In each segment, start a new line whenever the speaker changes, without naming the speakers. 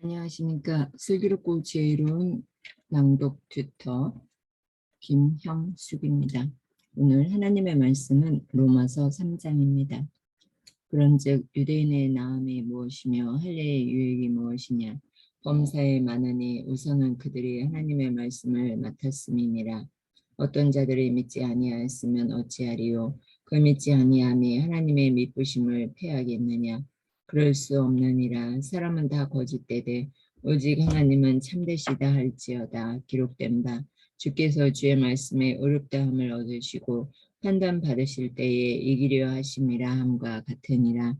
안녕하십니까. 슬기롭고 지혜로운 낭독 튜터 김형숙입니다. 오늘 하나님의 말씀은 로마서 3장입니다. 그런즉 유대인의 나음이 무엇이며 할례의 유익이 무엇이냐. 범사에 많으니 우선은 그들이 하나님의 말씀을 맡았음이니라. 어떤 자들이 믿지 아니하였으면 어찌하리요. 그 믿지 아니함이 하나님의 믿으심을 패하겠느냐. 그럴 수 없느니라. 사람은 다 거짓되되 오직 하나님은 참되시다 할지어다. 기록된 바 주께서 주의 말씀에 의롭다함을 얻으시고 판단 받으실 때에 이기려 하심이라 함과 같으니라.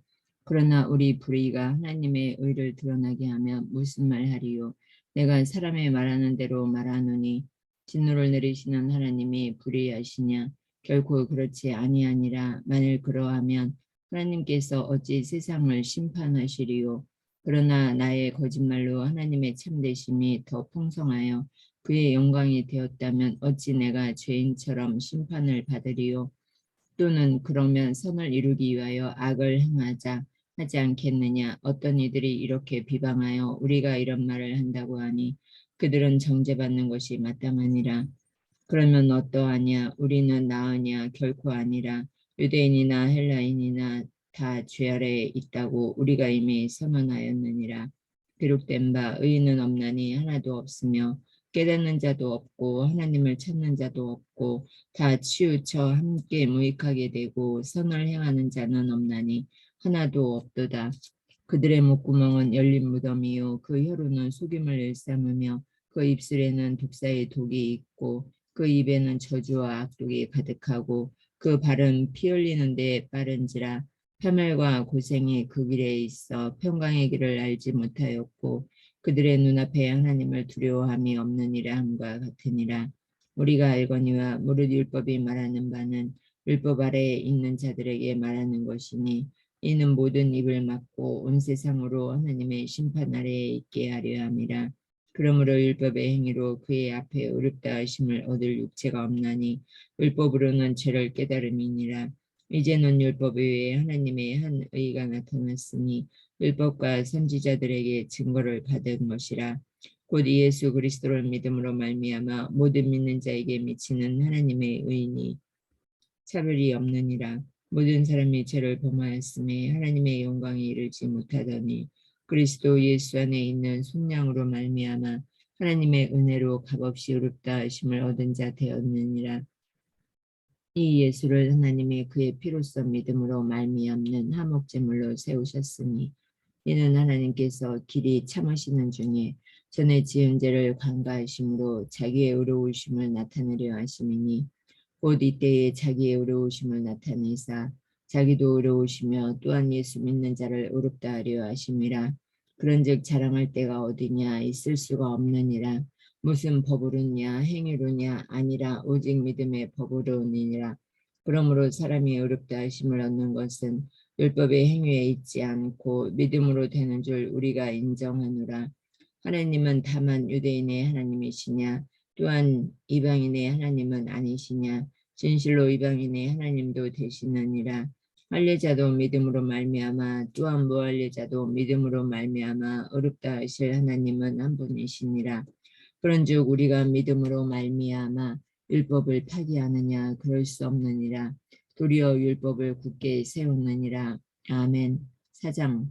그러나 우리 불의가 하나님의 의를 드러나게 하며 무슨 말하리요. 내가 사람의 말하는 대로 말하노니 진노를 내리시는 하나님이 불의하시냐. 결코 그렇지 아니하니라. 만일 그러하면 하나님께서 어찌 세상을 심판하시리요. 그러나 나의 거짓말로 하나님의 참되심이 더 풍성하여 그의 영광이 되었다면 어찌 내가 죄인처럼 심판을 받으리요. 또는 그러면 선을 이루기 위하여 악을 행하자 하지 않겠느냐. 어떤 이들이 이렇게 비방하여 우리가 이런 말을 한다고 하니 그들은 정죄받는 것이 마땅하니라. 그러면 어떠하냐. 우리는 나으냐. 결코 아니라. 유대인이나 헬라인이나 다 죄 아래에 있다고 우리가 이미 선언하였느니라. 기록된 바 의인은 없나니 하나도 없으며 깨닫는 자도 없고 하나님을 찾는 자도 없고 다 치우쳐 함께 무익하게 되고 선을 행하는 자는 없나니 하나도 없도다. 그들의 목구멍은 열린 무덤이요 그 혀로는 속임을 일삼으며 그 입술에는 독사의 독이 있고 그 입에는 저주와 악독이 가득하고 그 발은 피 흘리는 데 빠른지라. 파멸과 고생이 그 길에 있어 평강의 길을 알지 못하였고 그들의 눈앞에 하나님을 두려워함이 없느니라 함과 같으니라. 우리가 알거니와 무릇 율법이 말하는 바는 율법 아래에 있는 자들에게 말하는 것이니 이는 모든 입을 막고 온 세상으로 하나님의 심판 아래에 있게 하려 함이라. 그러므로 율법의 행위로 그의 앞에 의롭다 하심을 얻을 육체가 없나니 율법으로는 죄를 깨달음이니라. 이제는 율법 외에 하나님의 한 의가 나타났으니 율법과 선지자들에게 증거를 받은 것이라. 곧 예수 그리스도를 믿음으로 말미암아 모든 믿는 자에게 미치는 하나님의 의인이 차별이 없느니라. 모든 사람이 죄를 범하였음에 하나님의 영광에 이르지 못하더니 그리스도 예수 안에 있는 속량으로 말미암아 하나님의 은혜로 값없이 의롭다 하심을 얻은 자 되었느니라. 이 예수를 하나님의 그의 피로써 믿음으로 말미암는 화목제물로 세우셨으니 이는 하나님께서 길이 참으시는 중에 전에 지은 죄를 관가하심으로 자기의 의로우심을 나타내려 하심이니 곧 이때에 자기의 의로우심을 나타내사 자기도 의로우시며 또한 예수 믿는 자를 의롭다 하려 하심이라. 그런즉 자랑할 때가 어디냐. 있을 수가 없느니라. 무슨 법으로냐 행위로냐 아니라 오직 믿음의 법으로니라. 그러므로 사람이 의롭다 하심을 얻는 것은 율법의 행위에 있지 않고 믿음으로 되는 줄 우리가 인정하노라. 하나님은 다만 유대인의 하나님이시냐 또한 이방인의 하나님은 아니시냐. 진실로 이방인의 하나님도 되시느니라. 할례자도 믿음으로 말미암아 또한 무할례자도 믿음으로 말미암아 의롭다 하실 하나님은 한 분이시니라. 그런즉 우리가 믿음으로 말미암아 율법을 파기하느냐. 그럴 수 없느니라. 도리어 율법을 굳게 세우느니라. 아멘. 4장.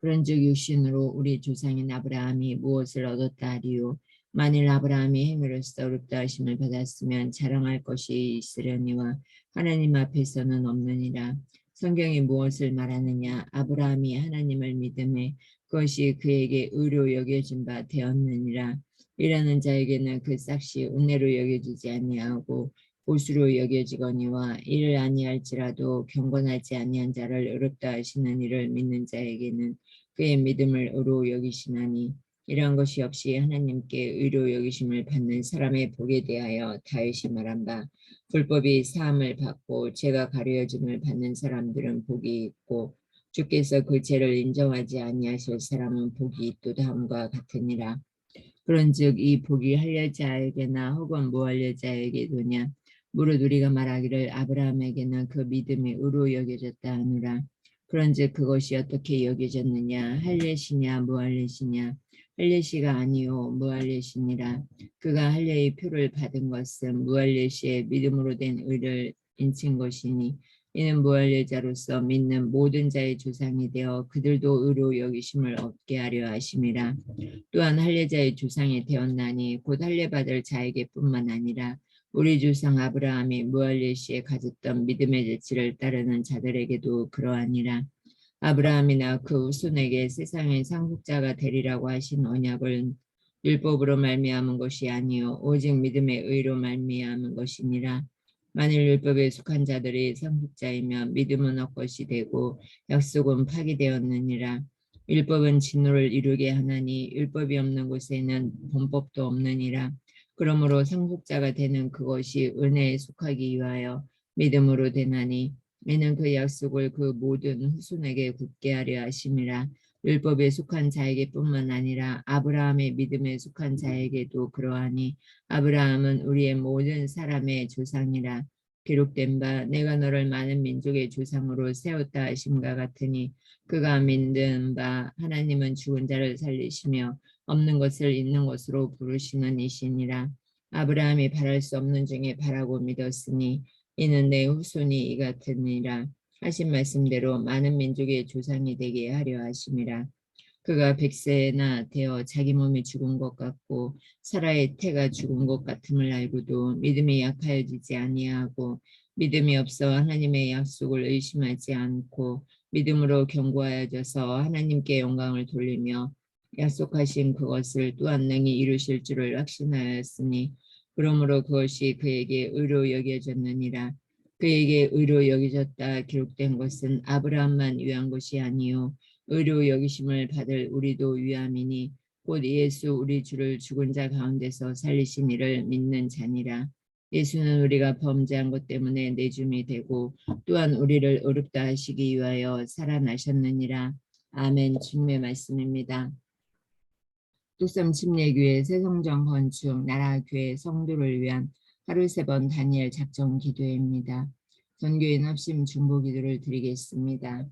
그런즉 육신으로 우리 조상인 아브라함이 무엇을 얻었다 하리요. 만일 아브라함이 행위로서 의롭다 하심을 받았으면 자랑할 것이 있으려니와 하나님 앞에서는 없느니라. 성경이 무엇을 말하느냐. 아브라함이 하나님을 믿음에 그것이 그에게 의로 여겨진 바 되었느니라. 일하는 자에게는 그 싹이 은혜로 여겨지지 아니하고 보수로 여겨지거니와 이를 아니할지라도 경건하지 아니한 자를 의롭다 하시는 이를 믿는 자에게는 그의 믿음을 의로 여기시나니 이러한 것이 역시 하나님께 의로 여기심을 받는 사람의 복에 대하여 다윗이 말한 바 불법이 사함을 받고 죄가 가려짐을 받는 사람들은 복이 있고 주께서 그 죄를 인정하지 아니하실 사람은 복이 있도다 함과 같으니라. 그런즉 이 복이 할례자에게나 혹은 무할례자에게도냐. 무릇 우리가 말하기를 아브라함에게는 그 믿음이 의로 여겨졌다 하노라. 그런즉 그것이 어떻게 여겨졌느냐? 할례시냐 무할례시냐? 할례시가 아니요 무할례시니라. 그가 할례의 표를 받은 것은 무할례시의 믿음으로 된 의를 인친 것이니 이는 무할례자로서 믿는 모든 자의 조상이 되어 그들도 의로 여기심을 얻게 하려 하심이라. 또한 할례자의 조상이 되었나니 곧 할례받을 자에게뿐만 아니라 우리 조상 아브라함이 무할례 시에 가졌던 믿음의 재치를 따르는 자들에게도 그러하니라. 아브라함이나 그 후손에게 세상의 상속자가 되리라고 하신 언약을 율법으로 말미암은 것이 아니요 오직 믿음의 의로 말미암은 것이니라. 만일 율법에 속한 자들이 상속자이면 믿음은 헛것이 되고 약속은 파기되었느니라. 율법은 진노를 이루게 하나니 율법이 없는 곳에는 범법도 없느니라. 그러므로 상속자가 되는 그것이 은혜에 속하기 위하여 믿음으로 되나니 이는 그 약속을 그 모든 후손에게 굳게 하려 하심이라. 율법에 속한 자에게뿐만 아니라 아브라함의 믿음에 속한 자에게도 그러하니 아브라함은 우리의 모든 사람의 조상이라. 기록된 바 내가 너를 많은 민족의 조상으로 세웠다 하심과 같으니 그가 믿는 바 하나님은 죽은 자를 살리시며 없는 것을 있는 것으로 부르시는 이시니라. 아브라함이 바랄 수 없는 중에 바라고 믿었으니 이는 내 후손이 이 같으니라. 하신 말씀대로 많은 민족의 조상이 되게 하려 하심이라. 그가 100세나 되어 자기 몸이 죽은 것 같고 사라의 태가 죽은 것 같음을 알고도 믿음이 약하여지지 아니하고 믿음이 없어 하나님의 약속을 의심하지 않고 믿음으로 견고하여져서 하나님께 영광을 돌리며 약속하신 그것을 또한 능히 이루실 줄을 확신하였으니 그러므로 그것이 그에게 의로 여겨졌느니라. 그에게 의로 여겨졌다 기록된 것은 아브라함만 위한 것이 아니요 의로 여기심을 받을 우리도 위함이니 곧 예수 우리 주를 죽은 자 가운데서 살리신 이를 믿는 자니라. 예수는 우리가 범죄한 것 때문에 내줌이 되고 또한 우리를 의롭다 하시기 위하여 살아나셨느니라. 아멘. 주님의 말씀입니다. 뚝섬 침례교회 새성전 건축 나라교회 성도를 위한 하루 3번 다니엘 작정 기도회입니다. 전교인 합심 중보 기도를 드리겠습니다.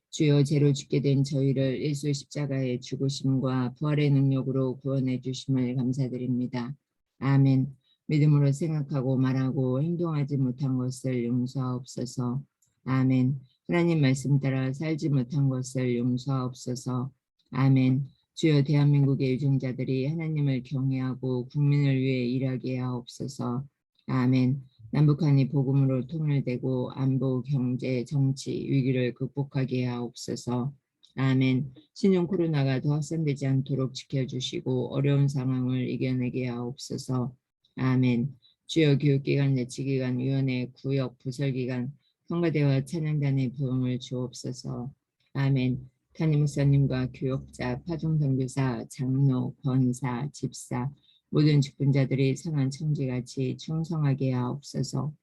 주여 죄로 죽게 된 저희를 예수 십자가의 죽으심과 부활의 능력으로 구원해 주심을 감사드립니다. 아멘. 믿음으로 생각하고 말하고 행동하지 못한 것을 용서하옵소서. 아멘. 하나님 말씀 따라 살지 못한 것을 용서하옵소서. 아멘. 주여 대한민국의 유정자들이 하나님을 경외하고 국민을 위해 일하게 하옵소서. 아멘. 남북한이 복음으로 통일되고 안보, 경제, 정치 위기를 극복하게 하옵소서. 아멘. 신종 코로나가 더 확산되지 않도록 지켜주시고 어려운 상황을 이겨내게 하옵소서. 아멘. 주요 교육기관, 예치기관, 위원회, 구역, 부설기관, 성가대와 찬양단의 부흥을 주옵소서. 아멘. 담임 목사님과 교역자, 파종선교사, 장로, 권사, 집사, 모든 직분자들이 선한 청지같이 충성하게 하옵소서.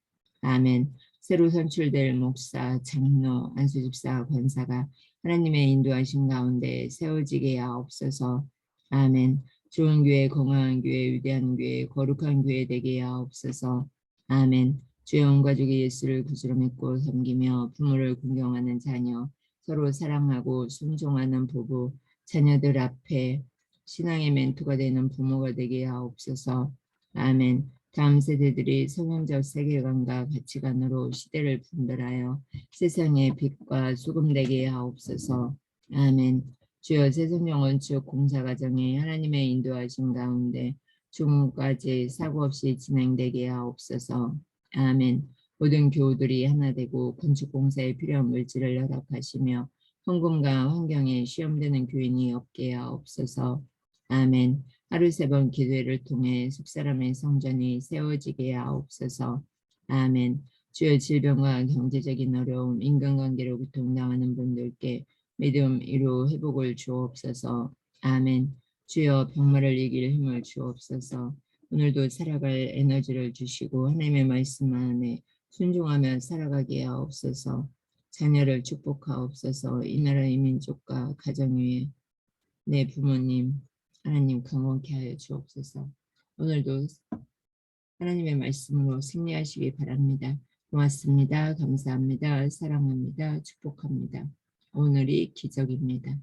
아멘. 새로 선출될 목사, 장로, 안수집사, 권사가 하나님의 인도하심 가운데 세워지게 하옵소서. 아멘. 좋은 교회, 건강한 교회, 위대한 교회, 거룩한 교회 되게 하옵소서. 아멘. 주의 온 가족이 예수를 구주로 믿고 섬기며 부모를 공경하는 자녀, 서로 사랑하고 순종하는 부부, 자녀들 앞에 신앙의 멘토가 되는 부모가 되게 하옵소서. 아멘. 다음 세대들이 성경적 세계관과 가치관으로 시대를 분별하여 세상의 빛과 소금 되게 하옵소서. 아멘. 주여 새성경건축 공사 과정에 하나님의 인도하신 가운데 중까지 사고 없이 진행되게 하옵소서. 아멘. 모든 교우들이 하나 되고 건축 공사에 필요한 물질을 허락하시며 헌금과 환경에 시험되는 교인이 없게 하옵소서. 아멘. 하루 3번 기도회를 통해 속사람의 성전이 세워지게 하옵소서. 아멘. 주여 질병과 경제적인 어려움, 인간관계로 고통당하는 분들께 믿음으로 회복을 주옵소서. 아멘. 주여 병마를 이길 힘을 주옵소서. 오늘도 살아갈 에너지를 주시고 하나님의 말씀 안에 순종하며 살아가게 하옵소서. 자녀를 축복하옵소서. 이 나라 이 민족과 가정 위에 내 부모님 하나님 강건케 하여 주옵소서. 오늘도 하나님의 말씀으로 승리하시기 바랍니다. 고맙습니다. 감사합니다. 사랑합니다. 축복합니다. 오늘이 기적입니다.